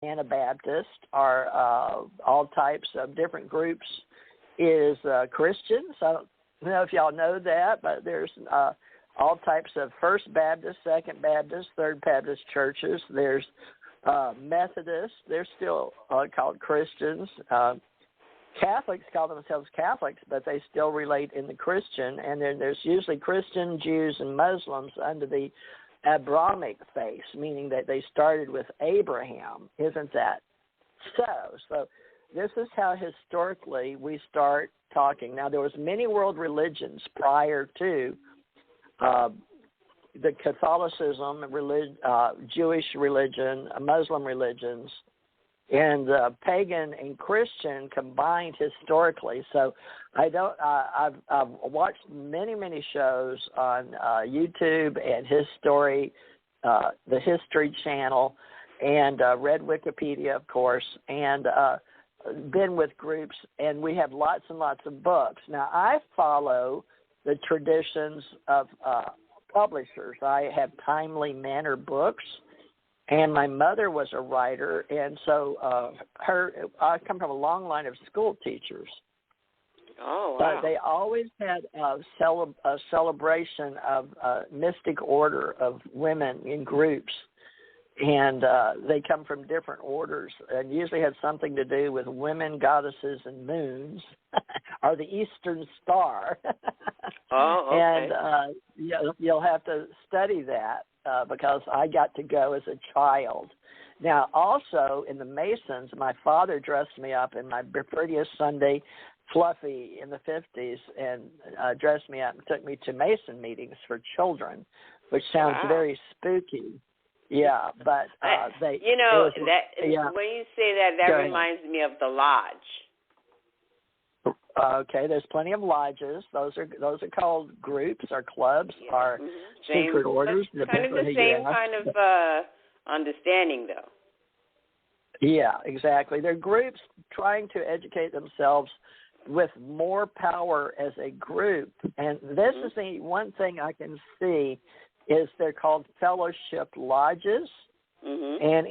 Anabaptist are all types of different groups. Is Christians. I don't know if y'all know that, but there's all types of First Baptist, Second Baptist, Third Baptist churches. There's Methodists. They're still called Christians. Catholics call themselves Catholics, but they still relate in the Christian. And then there's usually Christian, Jews, and Muslims under the Abrahamic faith, meaning that they started with Abraham. Isn't that so? So this is how historically we start talking. Now, there was many world religions prior to the Catholicism, Jewish religion, Muslim religions, and pagan and Christian combined historically. So I've watched many shows on YouTube and the History Channel, and read Wikipedia, of course, and been with groups, and we have lots and lots of books. Now, I follow the traditions of publishers. I have Timely Manner Books, and my mother was a writer, and so I come from a long line of school teachers. Oh, wow. But they always had a celebration of mystic order of women in groups, and they come from different orders, and usually had something to do with women, goddesses, and moons, or the Eastern Star. Oh, okay. And you'll have to study that because I got to go as a child. Now, also in the Masons, my father dressed me up in my prettiest Sunday fluffy in the 50s and dressed me up and took me to Mason meetings for children, which sounds very spooky. Yeah, but they. You know, when you say that reminds me of the lodge. Okay, there's plenty of lodges. Those are called groups or clubs or secret orders. Kind of the same kind of understanding, though. Yeah, exactly. They're groups trying to educate themselves with more power as a group, and this is the one thing I can see is they're called fellowship lodges, and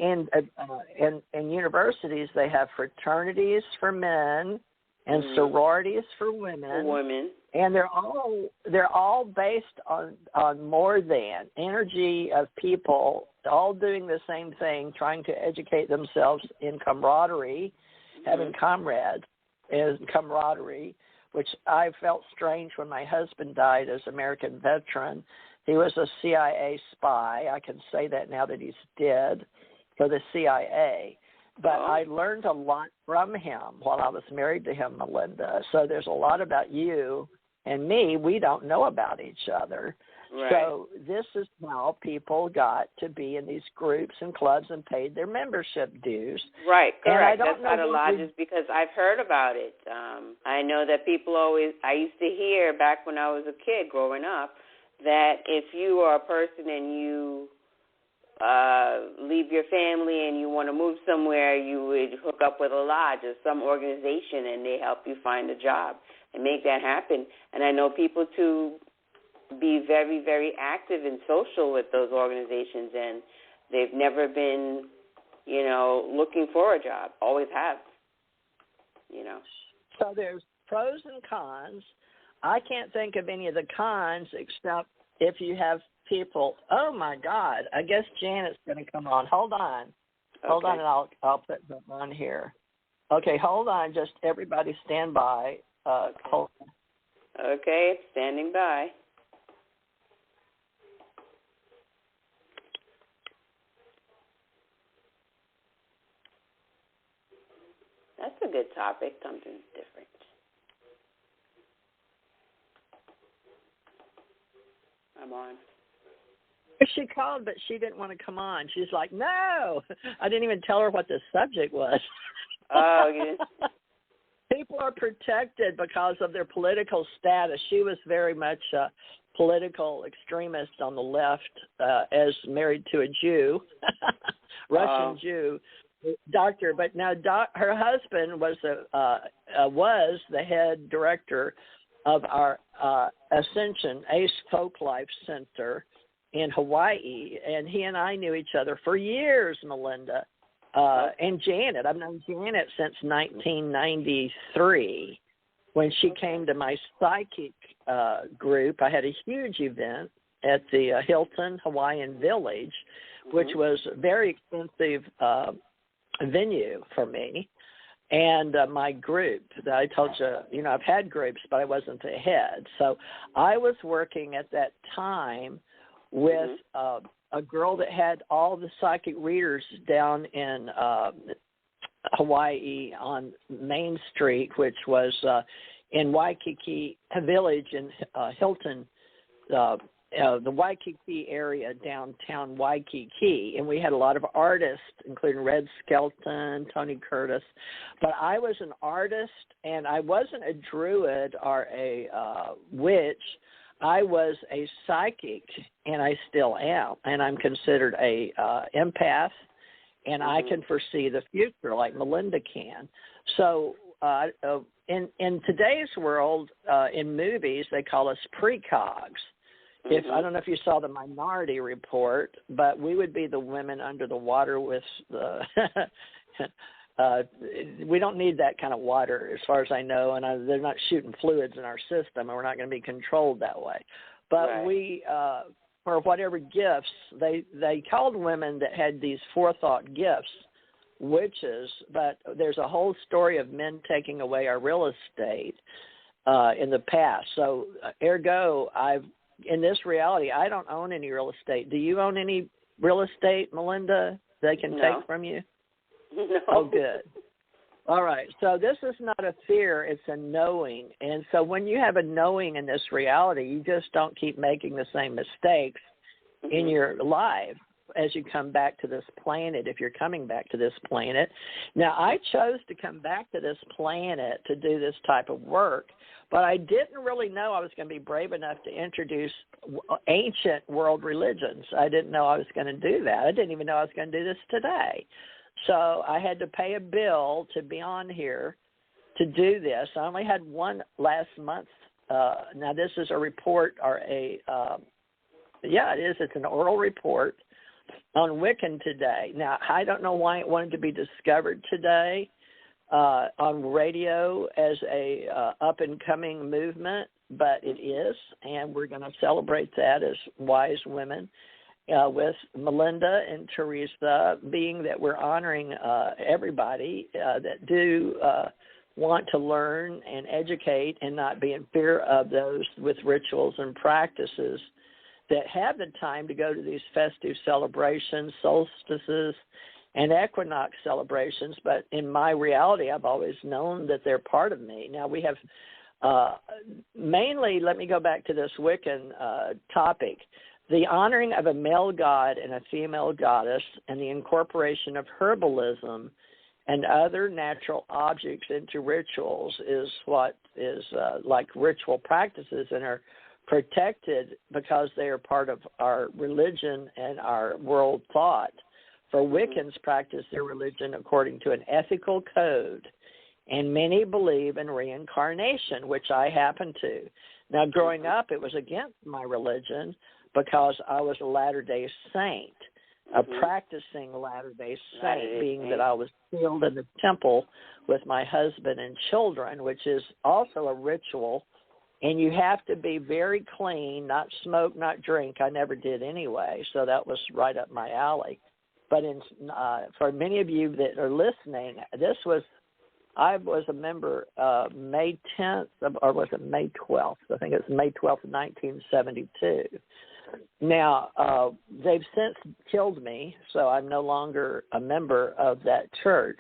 in universities they have fraternities for men and sororities for women. And they're all based on more than energy of people all doing the same thing, trying to educate themselves in camaraderie, having comrades and camaraderie, which I felt strange when my husband died as American veteran. He was a CIA spy. I can say that now that he's dead, for the CIA. But I learned a lot from him while I was married to him, Melinda. So there's a lot about you and me we don't know about each other. Right. So this is how people got to be in these groups and clubs and paid their membership dues. Right, correct. That's out of lodges because I've heard about it. I know that people I used to hear back when I was a kid growing up, that if you are a person and you leave your family and you want to move somewhere, you would hook up with a lodge or some organization and they help you find a job and make that happen. And I know people to be very, very active and social with those organizations, and they've never been, looking for a job. Always have, So there's pros and cons. I can't think of any of the cons except if you have people. Oh my God! I guess Janet's going to come on. Hold on, and I'll put them on here. Okay, hold on. Just everybody stand by. Hold on. Okay, standing by. That's a good topic. Something different. I'm on. She called, but she didn't want to come on. She's like, no. I didn't even tell her what the subject was. Oh, yeah. People are protected because of their political status. She was very much a political extremist on the left, as married to a Jew, Russian Jew doctor. But now her husband was the head director of our Ascension Ace Folk Life Center in Hawaii, and he and I knew each other for years, Melinda. And Janet, I've known Janet since 1993 when she came to my psychic group. I had a huge event at the Hilton Hawaiian Village, which was a very expensive venue for me. And my group that I told you, I've had groups, but I wasn't the head. So I was working at that time with a girl that had all the psychic readers down in Hawaii on Main Street, which was in Waikiki Village in Hilton, the Waikiki area, downtown Waikiki, and we had a lot of artists, including Red Skelton, Tony Curtis. But I was an artist, and I wasn't a druid or a witch. I was a psychic, and I still am, and I'm considered a empath, and I can foresee the future like Melinda can. So in today's world, in movies, they us precogs. I don't know if you saw the Minority Report, but we would be the women under the water with the we don't need that kind of water as far as I know, and they're not shooting fluids in our system, and we're not going to be controlled that way. But we, for whatever gifts, they called women that had these forethought gifts witches, but there's a whole story of men taking away our real estate in the past. So ergo, in this reality, I don't own any real estate. Do you own any real estate, Melinda, they can take from you? No. Oh, good. All right. So this is not a fear, it's a knowing. And so when you have a knowing in this reality, you just don't keep making the same mistakes in your life as you come back to this planet, if you're coming back to this planet. Now, I chose to come back to this planet to do this type of work, but I didn't really know I was going to be brave enough to introduce ancient world religions. I didn't know I was going to do that. I didn't even know I was going to do this today. So I had to pay a bill to be on here to do this. I only had one last month. Now, this is a report or it is. It's an oral report on Wiccan Today. Now, I don't know why it wanted to be discovered today on radio as a up-and-coming movement, but it is, and we're going to celebrate that as wise women with Melinda and Teresa, being that we're honoring everybody that do want to learn and educate and not be in fear of those with rituals and practices that have the time to go to these festive celebrations, solstices, and equinox celebrations. But in my reality, I've always known that they're part of me. Now, we have mainly, let me go back to this Wiccan topic, the honoring of a male god and a female goddess and the incorporation of herbalism and other natural objects into rituals is what is like ritual practices and are protected because they are part of our religion and our world thought. For Wiccans practice their religion according to an ethical code, and many believe in reincarnation, which I happen to. Now, growing up, it was against my religion because I was a Latter-day Saint, a practicing Latter-day Saint, being that I was sealed in the temple with my husband and children, which is also a ritual. And you have to be very clean, not smoke, not drink. I never did anyway, so that was right up my alley. But for many of you that are listening, I was a member May 10th, or was it May 12th? I think it was May 12th, 1972. Now, they've since killed me, so I'm no longer a member of that church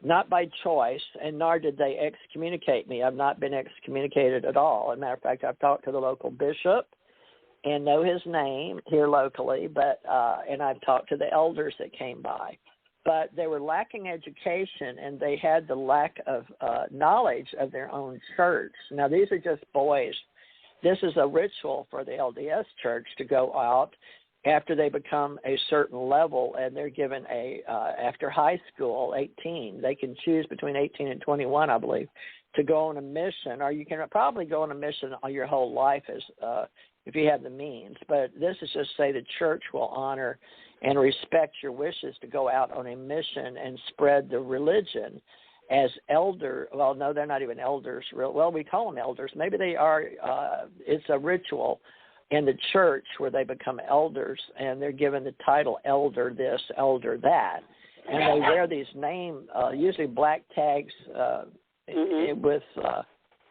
not by choice, and nor did they excommunicate me. I've not been excommunicated at all. As a matter of fact, I've talked to the local bishop and know his name here locally, and I've talked to the elders that came by. But they were lacking education, and they had the lack of knowledge of their own church. Now, these are just boys. This is a ritual for the LDS church to go out after they become a certain level, and they're given after high school, 18. They can choose between 18 and 21, I believe, to go on a mission, or you can probably go on a mission all your whole life if you have the means. But this is just say the church will honor and respect your wishes to go out on a mission and spread the religion as elder. Well, no, they're not even elders. Well, we call them elders. Maybe they are. It's a ritual in the church where they become elders, and they're given the title elder this, elder that. And they wear these usually black tags with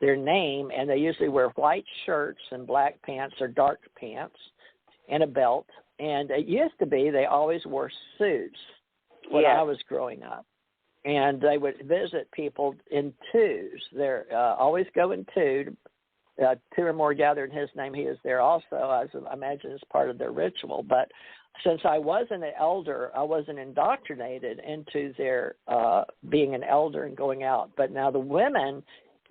their name, and they usually wear white shirts and black pants or dark pants and a belt. And it used to be they always wore suits when I was growing up. And they would visit people in twos. They're always go in two or more gather in his name. He is there also, I imagine, as part of their ritual. But since I wasn't an elder, I wasn't indoctrinated into their being an elder and going out. But now the women,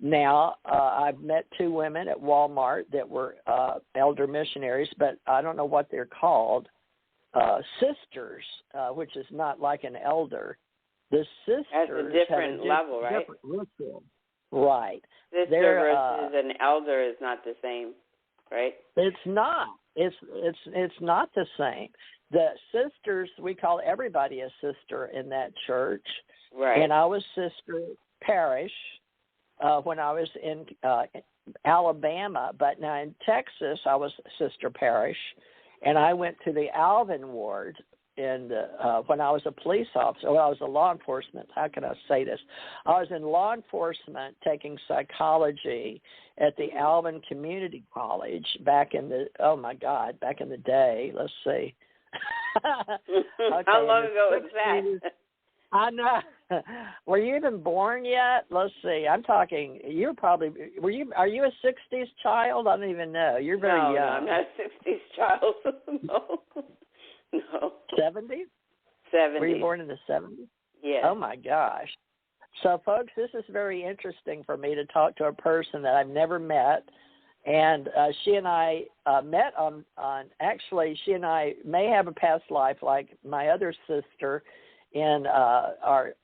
I've met 2 women at Walmart that were elder missionaries, but I don't know what they're called. Sisters, which is not like an elder. The sisters that's a different level, right? Different ritual. Right. Sister versus an elder is not the same, right? It's not. It's not the same. The sisters, we call everybody a sister in that church. Right. And I was sister parish when I was in Alabama, but now in Texas I was sister parish, and I went to the Alvin ward. And when I was a police officer, I was a law enforcement. How can I say this? I was in law enforcement taking psychology at the Alvin Community College back in the day. Let's see. Okay, how long ago was that? I know. Were you even born yet? Let's see. I'm talking. You're probably. Are you a '60s child? I don't even know. You're very young. No, I'm not a '60s child. No. 70s? 70s. Were you born in the 70s? Yes. Oh, my gosh. So, folks, this is very interesting for me to talk to a person that I've never met. And she and I met actually, she and I may have a past life like my other sister in our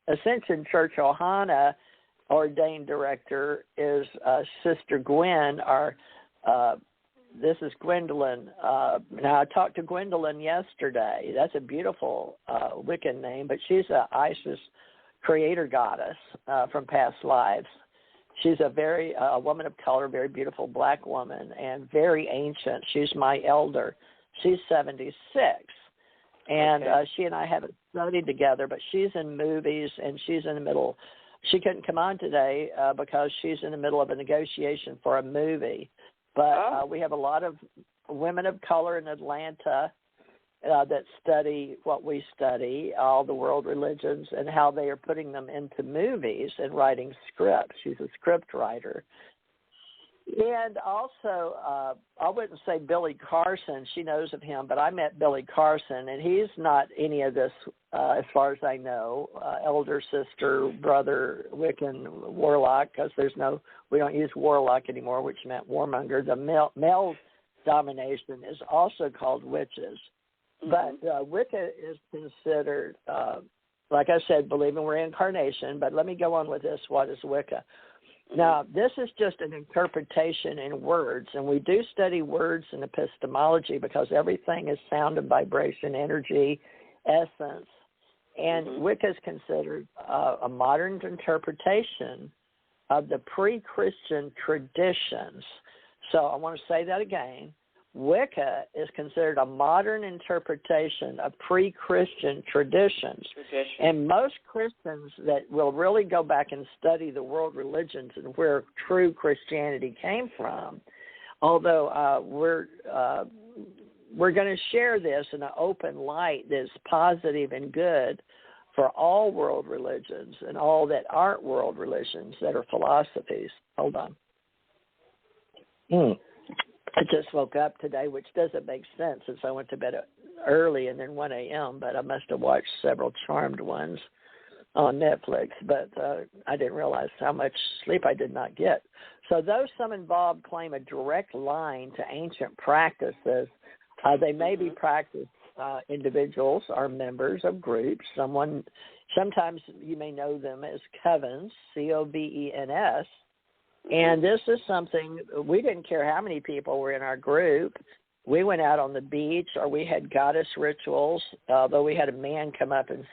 Ascension Church, Ohana, ordained director is Sister Gwen, this is Gwendolyn. Now, I talked to Gwendolyn yesterday. That's a beautiful Wiccan name, but she's an Isis creator goddess from past lives. She's a woman of color, very beautiful black woman, and very ancient. She's my elder. She's 76. And she and I haven't studied together, but she's in movies, and she's in the middle. She couldn't come on today because she's in the middle of a negotiation for a movie. But we have a lot of women of color in Atlanta that study what we study, all the world religions, and how they are putting them into movies and writing scripts. She's a script writer. And also, I wouldn't say Billy Carson. She knows of him, but I met Billy Carson, and he's not any of this, as far as I know, elder, sister, brother, Wiccan, warlock, because we don't use warlock anymore, which meant warmonger. The male domination is also called witches. Mm-hmm. But Wicca is considered, like I said, believing we're incarnation, but let me go on with this. What is Wicca? Now, this is just an interpretation in words, and we do study words and epistemology because everything is sound and vibration, energy, essence, and Wicca is considered a modern interpretation of the pre-Christian traditions. So I want to say that again. Wicca is considered a modern interpretation of pre-Christian traditions. And most Christians that will really go back and study the world religions and where true Christianity came from, although we're going to share this in an open light that's positive and good for all world religions and all that aren't world religions that are philosophies. Hold on. I just woke up today, which doesn't make sense since I went to bed early and then 1 a.m., but I must have watched several Charmed ones on Netflix, but I didn't realize how much sleep I did not get. So though some involved claim a direct line to ancient practices, they may be practiced individuals or members of groups. Sometimes you may know them as covens, C-O-V-E-N-S. And this is something, we didn't care how many people were in our group. we went out on the beach, or we had goddess rituals, although we had a man come up and